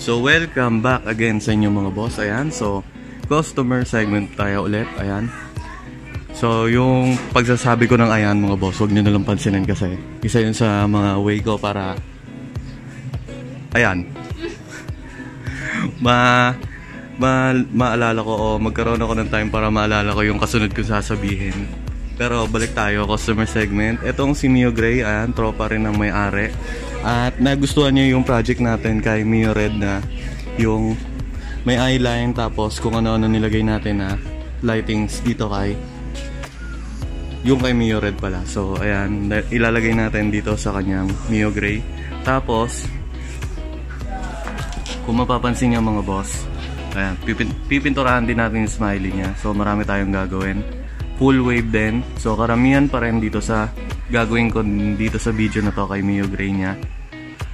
So welcome back again sa inyo mga boss. Ayan, so customer segment tayo ulit. Ayan. So yung pagsasabi ko ng ayan mga boss, huwag nyo nalang pansinin kasi isa yun sa mga way ko para ayan maalala ko o magkaroon ako ng time para maalala ko yung kasunod kong sasabihin. Pero balik tayo, customer segment. Etong si Mio Gray, ayan, tropa rin ng may-ari. At nagustuhan niya yung project natin kay Mio Red na yung may eyeline tapos kung ano-ano nilagay natin na lightings dito kay yung kay Mio Red pala. So ayan, ilalagay natin dito sa kanyang Mio Gray. Tapos kung mapapansin niyo mga boss, ayan, pipinturahan din natin yung smiley niya. So marami tayong gagawin. Full wave din. So karamihan pa rin dito sa gagawin ko dito sa video na to kay Mio Gray niya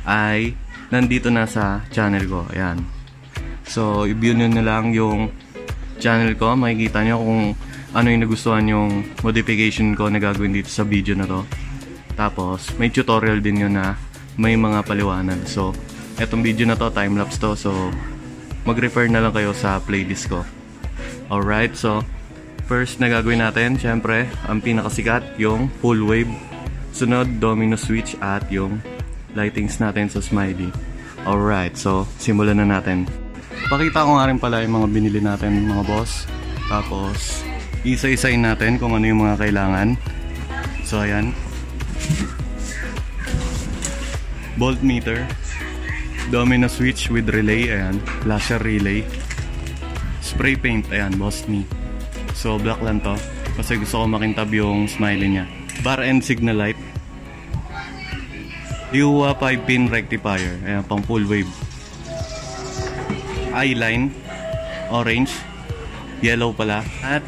ay nandito na sa channel ko. Ayan. So i-view nyo na lang yung channel ko. Makikita nyo kung ano yung nagustuhan yung modification ko na gagawin dito sa video na to. Tapos may tutorial din yun na may mga paliwanag. So etong video na to, time-lapse to. So mag-refer na lang kayo sa playlist ko. Alright, so first na gagawin natin, syempre, ang pinakasikat, yung full wave. Sunod, domino switch at yung lightings natin sa smiley. Alright, so simulan na natin. Pakita ko nga rin pala yung mga binili natin mga boss. Tapos, isa-isayin natin kung ano yung mga kailangan. So, ayan. Voltmeter. Domino switch with relay, ayan. Flasher relay. Spray paint, ayan, Boss Me. So black lang to kasi gusto ko makintab yung smiley niya. Bar and signal light. Liwa 5-pin rectifier, ayan, pang full wave. Eyeline, orange, yellow pala. At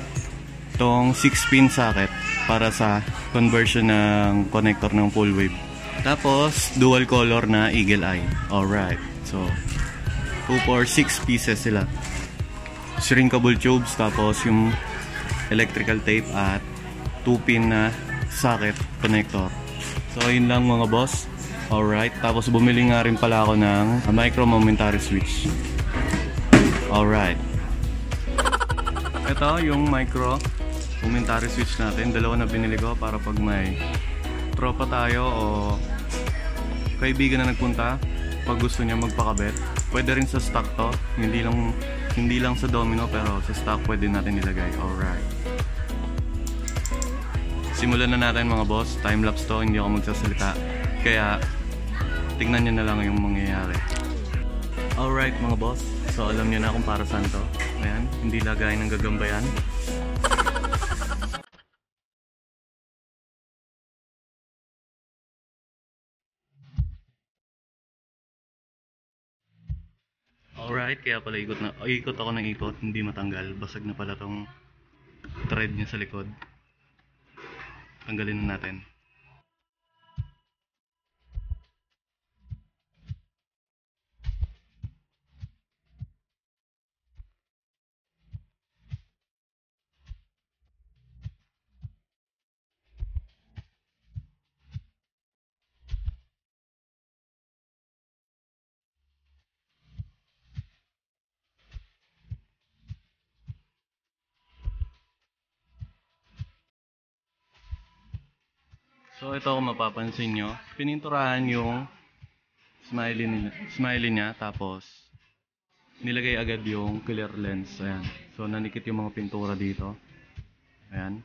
tong 6-pin socket para sa conversion ng connector ng full wave. Tapos dual color na eagle eye. Alright, so 2 for 6 pieces sila. Shrinkable tubes, tapos yung electrical tape at 2-pin na socket connector. So yun lang mga boss. Alright, tapos bumili nga rin pala ako ng micro momentary switch. Alright, ito yung micro momentary switch natin. Dalawa na binili ko para pag may tropa tayo o kaibigan na nagpunta, pag gusto niya magpakabit, pwede rin sa stock to. Hindi lang sa domino, pero sa stock pwede natin ilagay. Alright, simulan na natin mga boss. Time-lapse to, hindi ako magsasalita. Kaya tignan nyo na lang yung mangyayari. Alright mga boss, so alam nyo na kung para saan to. Ayan, hindi lagay ng gagambayan. Alright, kaya pala ikot ako ng ikot, hindi matanggal. Basag na pala tong thread niya sa likod. Tanggalin na natin. So ito kung mapapansin nyo, pininturahan yung smiley niya, tapos nilagay agad yung clear lens. Ayan. So nanikit yung mga pintura dito. Ayan.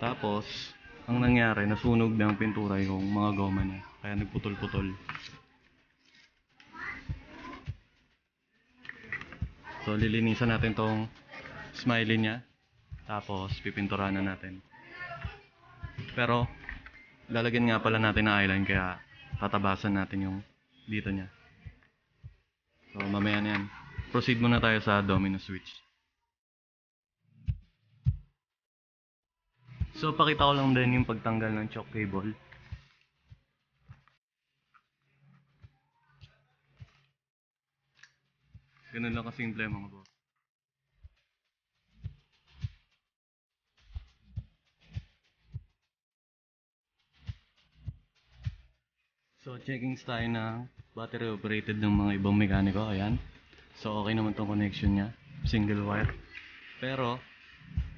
Tapos ang nangyari, nasunog ng pintura yung mga goma niya. Kaya nagputol-putol. So lilinisan natin tong smiley niya. Tapos pipinturahan na natin. Pero lalagyan nga pala natin ng eyeline, kaya tatabasan natin yung dito niya. So mamaya na yan. Proceed muna tayo sa domino switch. So pakita ko lang din yung pagtanggal ng choke cable. Ganun lang kasimple mga boss. So checkings tayo ng battery operated ng mga ibang mekaniko. Ayan. So okay naman tong connection niya. Single wire. Pero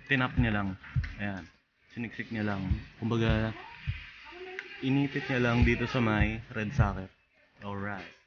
tinap niya lang. Ayan. Siniksik niya lang. Kumbaga inipit niya lang dito sa may red socket. Alright.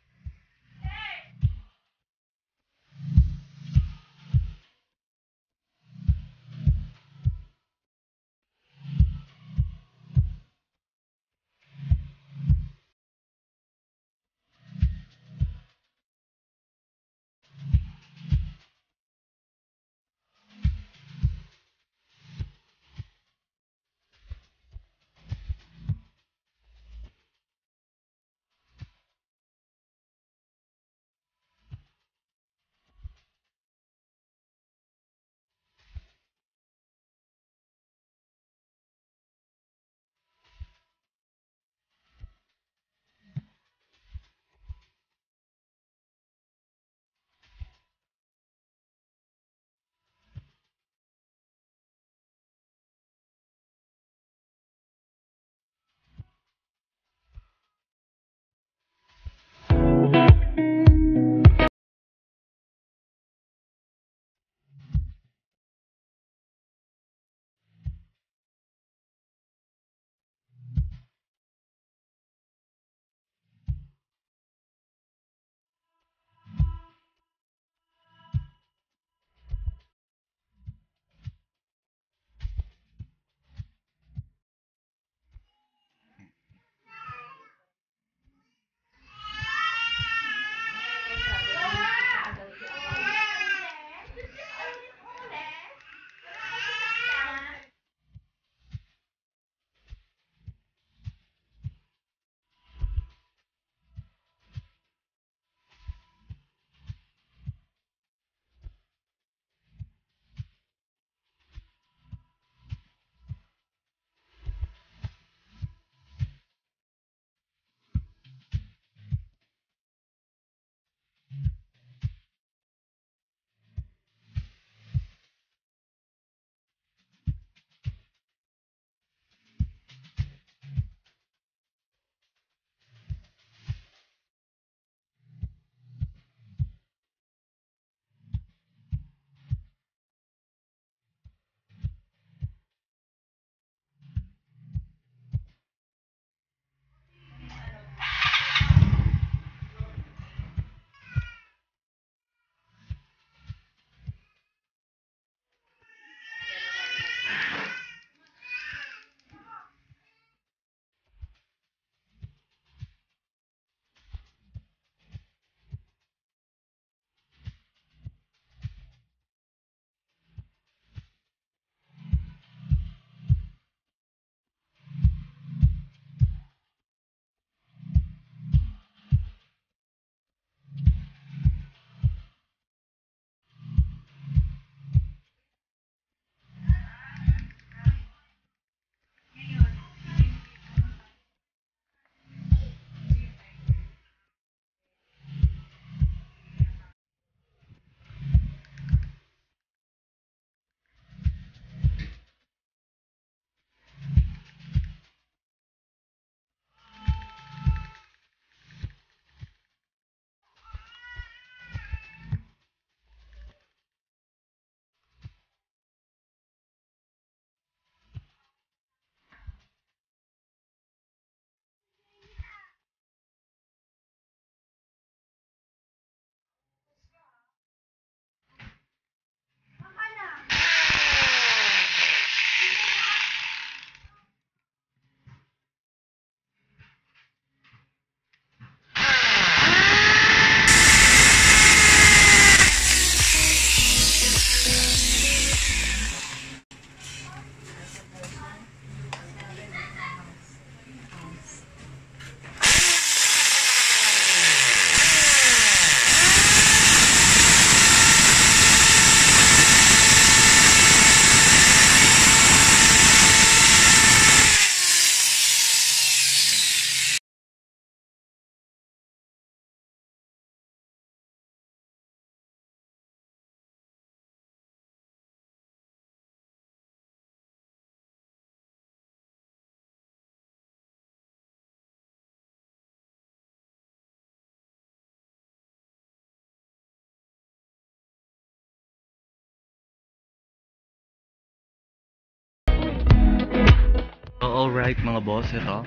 Alright mga boss, ito.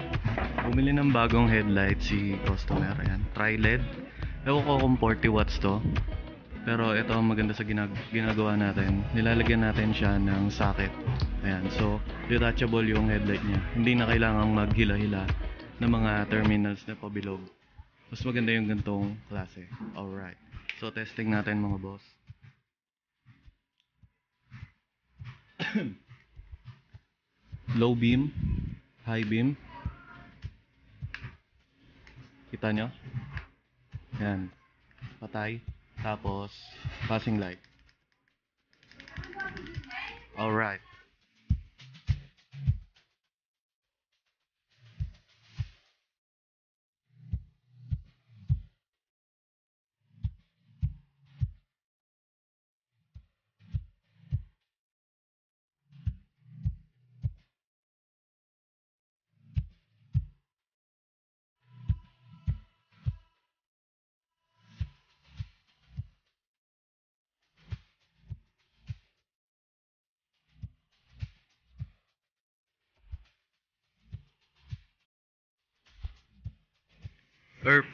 Bumili ng bagong headlight si customer. Ayan, tri-LED. Ewan ko kung 40 watts to. Pero ito ang maganda sa ginagawa natin. Nilalagyan natin siya ng socket. Ayan, so detachable yung headlight niya. Hindi na kailangang maghila-hila ng mga terminals na pabilog. Mas maganda yung gantong klase. Alright. So testing natin mga boss. Low beam, high beam. Kita nyo? Yan. Patay. Tapos, passing light. Alright.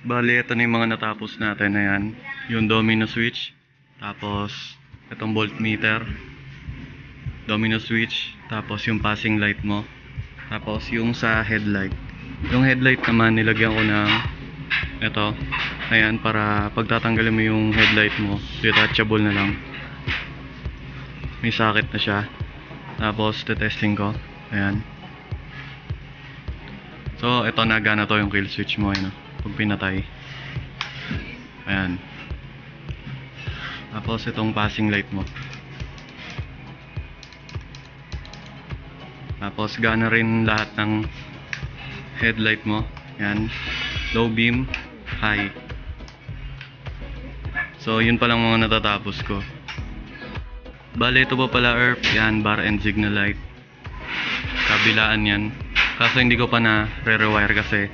Bali, ito na yung mga natapos natin. Ayan. Yung domino switch. Tapos, itong voltmeter. Domino switch. Tapos, yung passing light mo. Tapos, yung sa headlight. Yung headlight naman, nilagyan ko ng ito. Ayan, para pagtatanggalin mo yung headlight mo, detachable na lang. May socket na siya. Tapos, testing ko. Ayan. So, ito nagana to yung kill switch mo. Ayan, pag pinatay. Ayan. Tapos, itong passing light mo. Tapos, gana rin lahat ng headlight mo. Ayan. Low beam, high. So, yun pa lang mga natatapos ko. Bale, ito pa pala yan, bar and signal light. Kabilaan yan. Kaso hindi ko pa na re-rewire kasi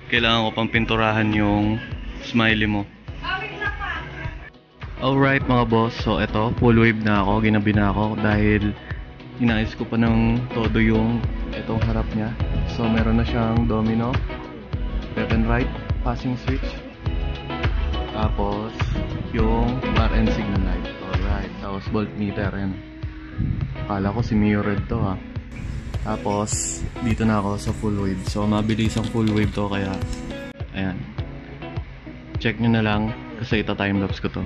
kailangan ko pang pinturahan yung smiley mo. Alright mga boss, so ito, full wave na ako, ginabi na ako dahil inayos ko pa ng todo yung itong harap niya. So meron na siyang domino, left and right, passing switch. Tapos yung bar and signal light. Alright, tapos voltmeter yan. Akala ko si Mio Red to ha. Tapos dito na ako sa full wave. So mabilis ang full wave to kaya ayan. Check nyo na lang kasi ita timelapse ko to.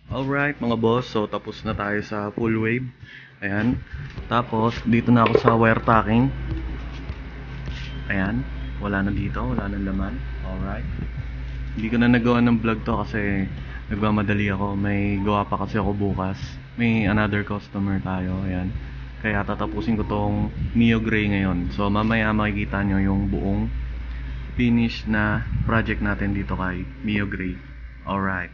Alright mga boss, so tapos na tayo sa full wave. Ayan. Tapos dito na ako sa wire tacking. Ayan. Wala na dito, wala na laman. Alright. Hindi ko na nagawa ng vlog to kasi nagmamadali ako. May gawa pa kasi ako bukas. May another customer tayo. Ayan. Kaya tatapusin ko tong Mio Gray ngayon. So mamaya makikita nyo yung buong finish na project natin dito kay Mio Gray. Alright.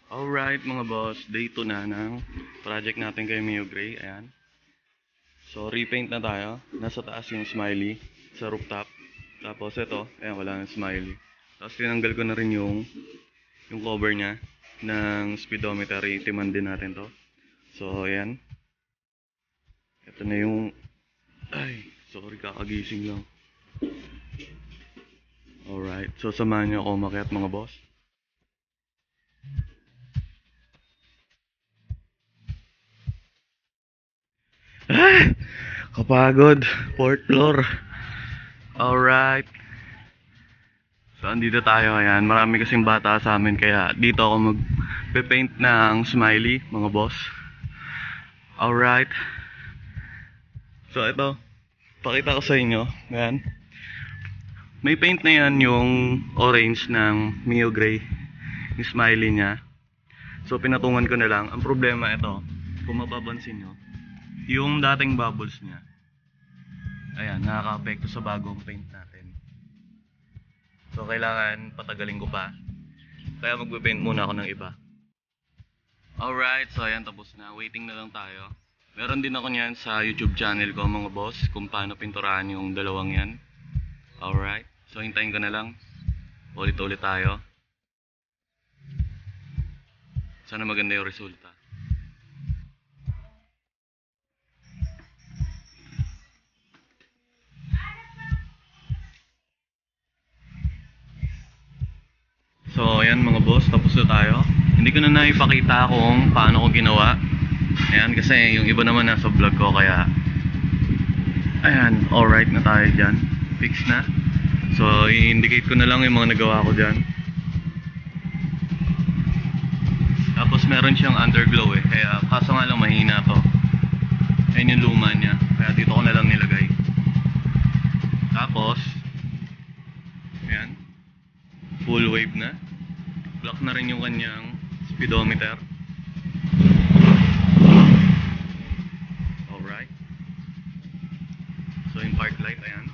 Alright mga boss, day 2 na ng project natin kay Mio Gray. Ayan. So repaint na tayo. Nasa taas yung smiley sa rooftop. Tapos ito, ayan, wala ng smiley. Tapos tinanggal ko na rin yung cover niya ng speedometer. Itiman din natin to. So ayan. Ito na yung... Ay, sorry, kakagising lang. Alright, so samahan niyo ako umakyat mga boss. Ah! Kapagod. 4th floor. Alright. So andito tayo, ayan. Marami kasing bata sa amin kaya dito ako magpe-paint ng smiley mga boss. Alright. So ito, pakita ko sa inyo. Ayan. May paint na yan yung orange ng Mio Gray. Yung smiley niya. So pinatungan ko na lang. Ang problema ito, kung mapapansin nyo, yung dating bubbles niya, ayan, nakaka-apekto sa bagong paint natin. So kailangan patagalin ko pa. Kaya magpe-paint muna ako ng iba. Alright, so ayan, tapos na. Waiting na lang tayo. Meron din ako niyan sa YouTube channel ko mga boss, kung paano pinturahan yung dalawang yan. Alright, so hintayin ko na lang. Ulit-ulit tayo. Sana maganda yung resulta. So ayan mga boss, tapos na tayo. Hindi ko na naipakita kung paano ko ginawa. Ayan, kasi yung iba naman nasa vlog ko, kaya ayan, alright na tayo dyan. Fix na. So i-indicate ko na lang yung mga nagawa ko dyan. Tapos meron siyang underglow eh, kaya kaso nga lang mahina to. Ayan yung luma niya, kaya dito ko na lang nilagay. Tapos ayan, full wave na. Black na rin yung kanyang speedometer. Alright. So yung park light, ayan.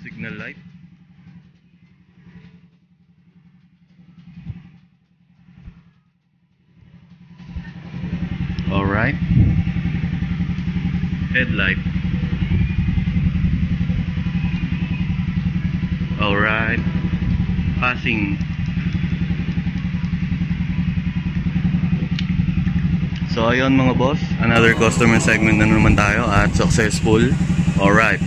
Signal light. Alright. Headlight. Alright. Passing. So ayun mga boss, another customer segment na naman tayo at successful. Alright.